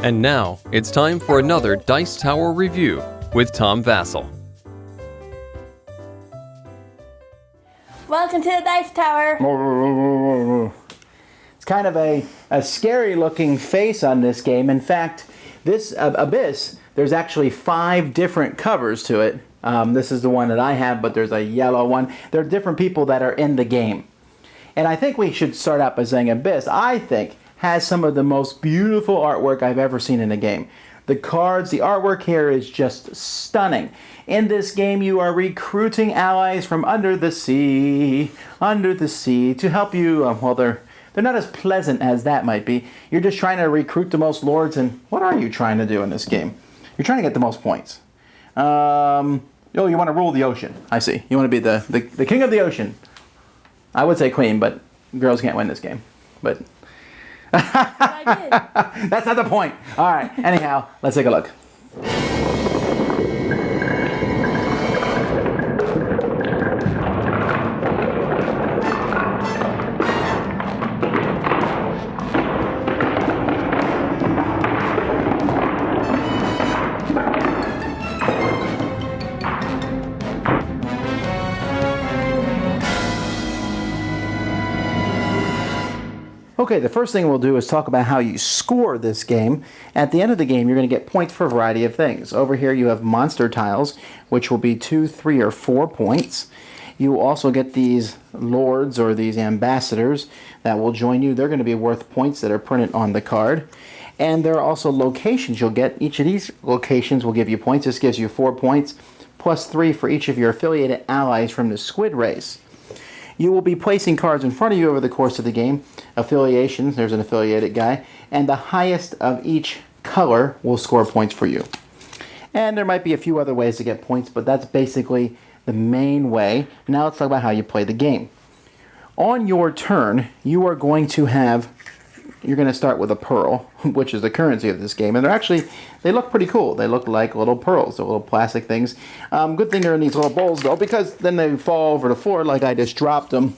And now, it's time for another Dice Tower review with Tom Vasel. Welcome to the Dice Tower. It's kind of a scary looking face on this game. In fact, this Abyss, there's actually 5 different covers to it. This is the one that I have, but there's a yellow one. There are different people that are in the game. And I think we should start out by saying Abyss, I think, has some of the most beautiful artwork I've ever seen in a game. The cards, the artwork here is just stunning. In this game, you are recruiting allies from under the sea to help you. Well, they're not as pleasant as that might be. You're just trying to recruit the most lords, and what are you trying to do in this game? You're trying to get the most points. Oh, you want to rule the ocean. I see. You want to be the king of the ocean. I would say queen, but girls can't win this game. But I did. that's not the point. All right. Anyhow, let's take a look. Okay, the first thing we'll do is talk about how you score this game. At the end of the game, you're going to get points for a variety of things. Over here you have monster tiles, which will be 2, 3, or 4 points. You also get these lords or these ambassadors that will join you. They're going to be worth points that are printed on the card. And there are also locations you'll get. Each of these locations will give you points. This gives you 4 points, plus 3 for each of your affiliated allies from the squid race. You will be placing cards in front of you over the course of the game. Affiliations, there's an affiliated guy, and the highest of each color will score points for you. And there might be a few other ways to get points, but that's basically the main way. Now let's talk about how you play the game. On your turn, you're going to start with a pearl, which is the currency of this game. And they look pretty cool. They look like little pearls, the little plastic things. Good thing they're in these little bowls, though, because then they fall over the floor like I just dropped them.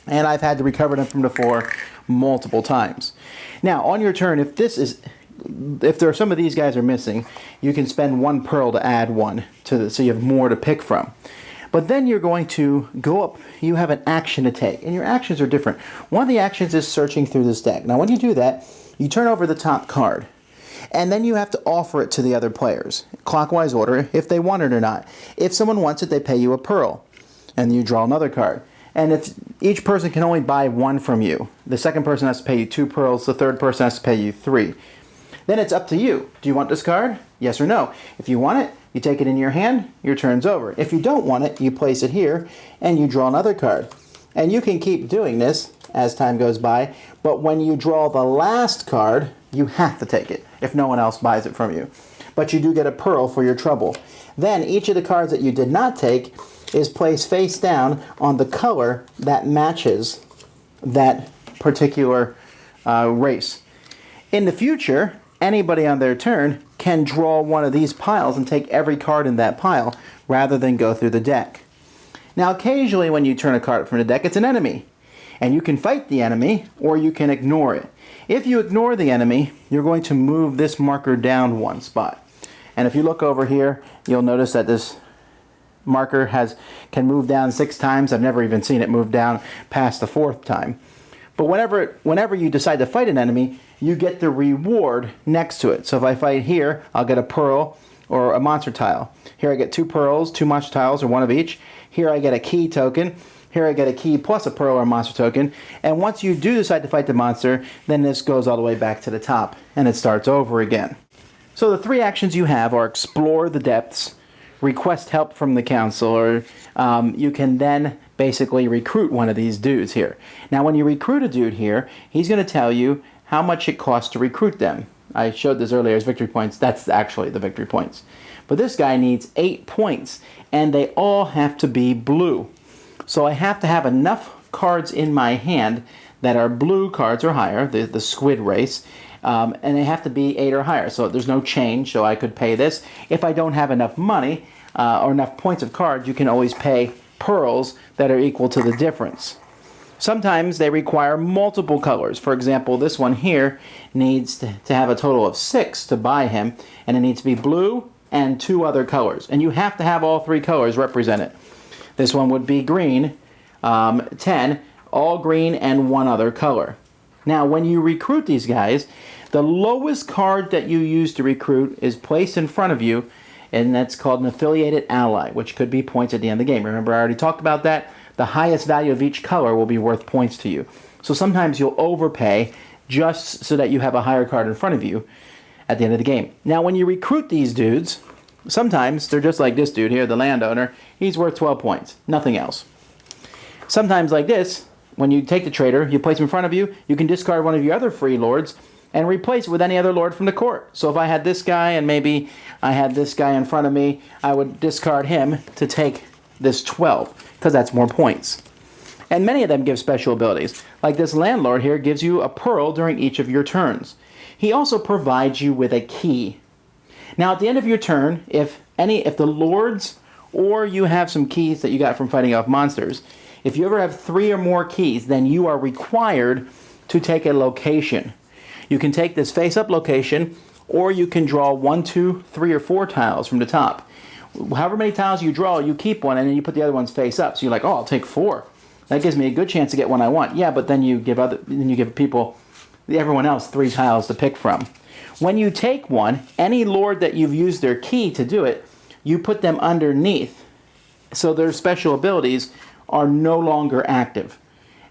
And I've had to recover them from the floor multiple times. Now, on your turn, if there are some of these guys are missing, you can spend 1 pearl to add 1 so you have more to pick from. But then you're going to go up. You have an action to take, and your actions are different. One of the actions is searching through this deck. Now, when you do that, you turn over the top card, and then you have to offer it to the other players, clockwise order, if they want it or not. If someone wants it, they pay you a pearl, and you draw another card. And if each person can only buy 1 from you, the second person has to pay you 2 pearls, the third person has to pay you 3. Then it's up to you. Do you want this card? Yes or no. If you want it, you take it in your hand, your turn's over. If you don't want it, you place it here, and you draw another card. And you can keep doing this as time goes by, but when you draw the last card, you have to take it, if no one else buys it from you. But you do get a pearl for your trouble. Then each of the cards that you did not take is placed face down on the color that matches that particular race. In the future, anybody on their turn can draw one of these piles and take every card in that pile rather than go through the deck. Now, occasionally when you turn a card from the deck, it's an enemy. And you can fight the enemy or you can ignore it. If you ignore the enemy, you're going to move this marker down 1 spot. And if you look over here, you'll notice that this marker can move down 6 times. I've never even seen it move down past the 4th time. But whenever you decide to fight an enemy, you get the reward next to it. So if I fight here, I'll get a pearl or a monster tile. Here I get 2 pearls, 2 monster tiles, or 1 of each. Here I get a key token. Here I get a key plus a pearl or a monster token. And once you do decide to fight the monster, then this goes all the way back to the top, and it starts over again. So the 3 actions you have are explore the depths, request help from the council, or you can then basically recruit one of these dudes here. Now when you recruit a dude here, he's going to tell you how much it costs to recruit them. I showed this earlier as victory points. That's actually the victory points. But this guy needs 8 points, and they all have to be blue. So I have to have enough cards in my hand that are blue cards or higher, the squid race, and they have to be 8 or higher. So there's no change, so I could pay this. If I don't have enough money or enough points of cards, you can always pay pearls that are equal to the difference. Sometimes they require multiple colors. For example, this one here needs to have a total of 6 to buy him, and it needs to be blue and 2 other colors. And you have to have all 3 colors represented. This one would be green, 10, all green and 1 other color. Now, when you recruit these guys, the lowest card that you use to recruit is placed in front of you, and that's called an affiliated ally, which could be points at the end of the game. Remember, I already talked about that. The highest value of each color will be worth points to you. So sometimes you'll overpay just so that you have a higher card in front of you at the end of the game. Now, when you recruit these dudes, sometimes they're just like this dude here, the landowner. He's worth 12 points, nothing else. Sometimes like this, when you take the trader, you place him in front of you, you can discard one of your other free lords and replace it with any other lord from the court. So if I had this guy and maybe I had this guy in front of me, I would discard him to take this 12, because that's more points. And many of them give special abilities. Like this landlord here gives you a pearl during each of your turns. He also provides you with a key. Now at the end of your turn, if the lords or you have some keys that you got from fighting off monsters, if you ever have 3 or more keys, then you are required to take a location. You can take this face-up location, or you can draw 1, 2, 3, or 4 tiles from the top. However many tiles you draw, you keep one, and then you put the other ones face up. So you're like, oh, I'll take 4. That gives me a good chance to get one I want. Yeah, but then you give everyone else 3 tiles to pick from. When you take one, any lord that you've used their key to do it, you put them underneath, so their special abilities are no longer active.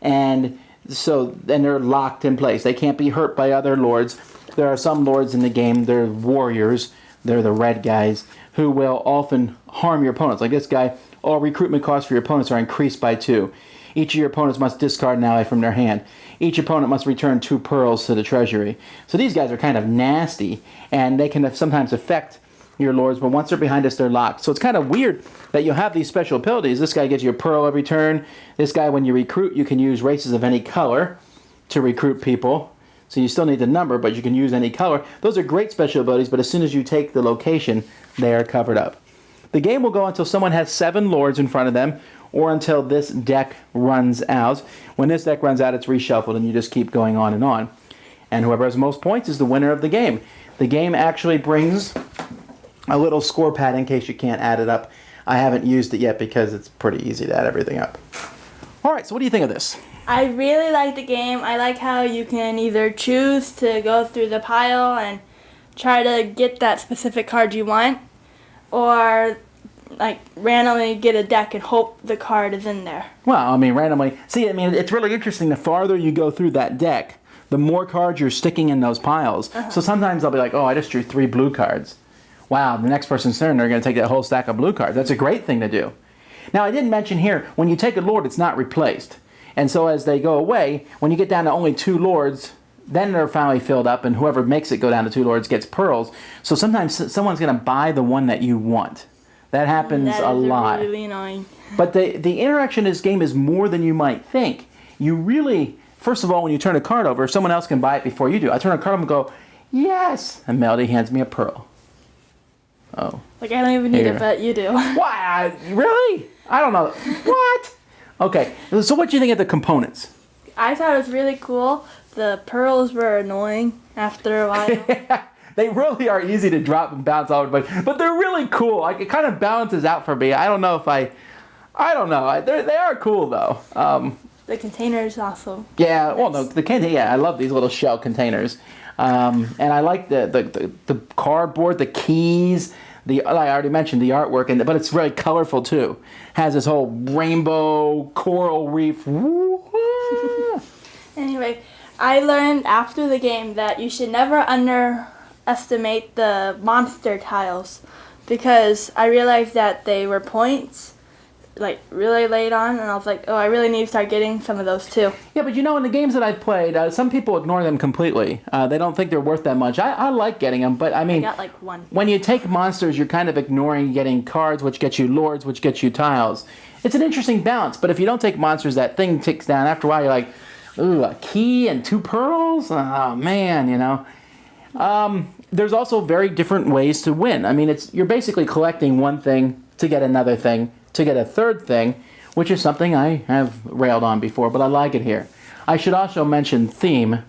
And so then they're locked in place. They can't be hurt by other lords. There are some lords in the game, they're warriors, they're the red guys, who will often harm your opponents. Like this guy, all recruitment costs for your opponents are increased by 2. Each of your opponents must discard an ally from their hand. Each opponent must return 2 pearls to the treasury. So these guys are kind of nasty, and they can sometimes affect your lords, but once they're behind us, they're locked. So it's kind of weird that you have these special abilities. This guy gives you a pearl every turn. This guy, when you recruit, you can use races of any color to recruit people. So you still need the number, but you can use any color. Those are great special abilities, but as soon as you take the location, they are covered up. The game will go until someone has 7 lords in front of them, or until this deck runs out. When this deck runs out, it's reshuffled, and you just keep going on. And whoever has the most points is the winner of the game. The game actually brings a little score pad in case you can't add it up. I haven't used it yet because it's pretty easy to add everything up. All right, so what do you think of this? I really like the game. I like how you can either choose to go through the pile and try to get that specific card you want, or like randomly get a deck and hope the card is in there. Well, I mean, randomly. See, I mean, it's really interesting. The farther you go through that deck, the more cards you're sticking in those piles. So sometimes I'll be like, oh, I just drew 3 blue cards. Wow, the next person's turn, they're going to take that whole stack of blue cards. That's a great thing to do. Now, I didn't mention here, when you take a lord, it's not replaced. And so as they go away, when you get down to only 2 lords, then they're finally filled up, and whoever makes it go down to 2 lords gets pearls. So sometimes someone's going to buy the one that you want. That happens a lot. Really annoying. But the interaction in this game is more than you might think. You really, first of all, when you turn a card over, someone else can buy it before you do. I turn a card over and go, yes! And Melody hands me a pearl. Oh. Like, I don't even need it, but you do. Why? Really? I don't know. What? Okay, so what do you think of the components? I thought it was really cool. The pearls were annoying after a while. They really are easy to drop and bounce all over, but they're really cool. Like, it kind of balances out for me. I don't know. They are cool, though. The containers also. Yeah, well, no, I love these little shell containers. And I like the cardboard, the keys, I already mentioned the artwork, but it's very colorful too. Has this whole rainbow coral reef. Anyway, I learned after the game that you should never underestimate the monster tiles, because I realized that they were points, like really late on, and I was like, oh, I really need to start getting some of those too. Yeah, but in the games that I've played, some people ignore them completely. They don't think they're worth that much. I like getting them, but I mean, I got like 1. When you take monsters, you're kind of ignoring getting cards, which get you lords, which get you tiles. It's an interesting balance, but if you don't take monsters, that thing ticks down. After a while, you're like, ooh, a key and 2 pearls? Oh, man, There's also very different ways to win. I mean, you're basically collecting one thing to get another thing, to get a third thing, which is something I have railed on before, but I like it here. I should also mention theme.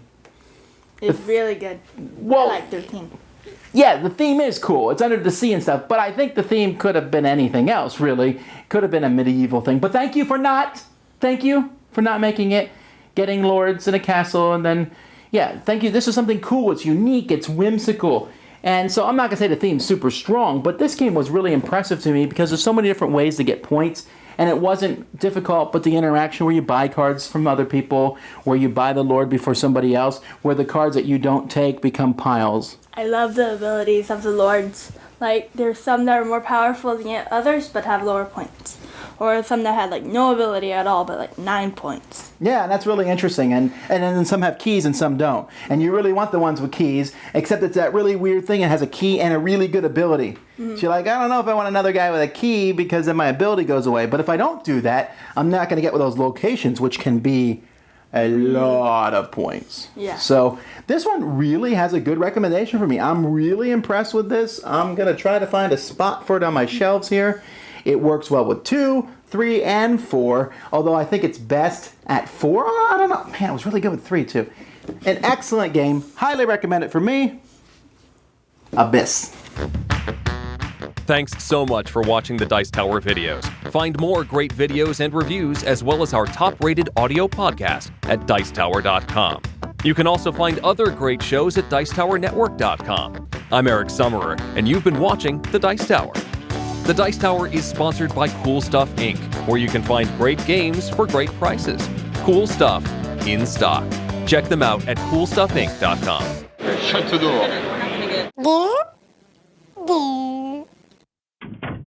It's really good. Well, I like their theme. Yeah, the theme is cool. It's under the sea and stuff, but I think the theme could have been anything else, really. Could have been a medieval thing, but thank you for not making it. Getting lords in a castle, and then, yeah, thank you. This is something cool. It's unique. It's whimsical. And so I'm not going to say the theme's super strong, but this game was really impressive to me because there's so many different ways to get points, and it wasn't difficult, but the interaction where you buy cards from other people, where you buy the lord before somebody else, where the cards that you don't take become piles. I love the abilities of the lords. Like, there's some that are more powerful than others, but have lower points. Or some that had, like, no ability at all, but, like, 9 points. Yeah, and that's really interesting. And then some have keys and some don't. And you really want the ones with keys, except it's that really weird thing. It has a key and a really good ability. Mm-hmm. So you're like, I don't know if I want another guy with a key because then my ability goes away. But if I don't do that, I'm not going to get with those locations, which can be a lot of points. Yeah. So this one really has a good recommendation for me. I'm really impressed with this. I'm going to try to find a spot for it on my shelves here. It works well with 2, 3, and 4, although I think it's best at 4. I don't know. Man, it was really good with 3, too. An excellent game. Highly recommend it for me. Abyss. Thanks so much for watching the Dice Tower videos. Find more great videos and reviews, as well as our top-rated audio podcast at Dicetower.com. You can also find other great shows at DicetowerNetwork.com. I'm Eric Summerer, and you've been watching The Dice Tower. The Dice Tower is sponsored by Cool Stuff Inc., where you can find great games for great prices. Cool stuff in stock. Check them out at CoolStuffInc.com. Shut the door.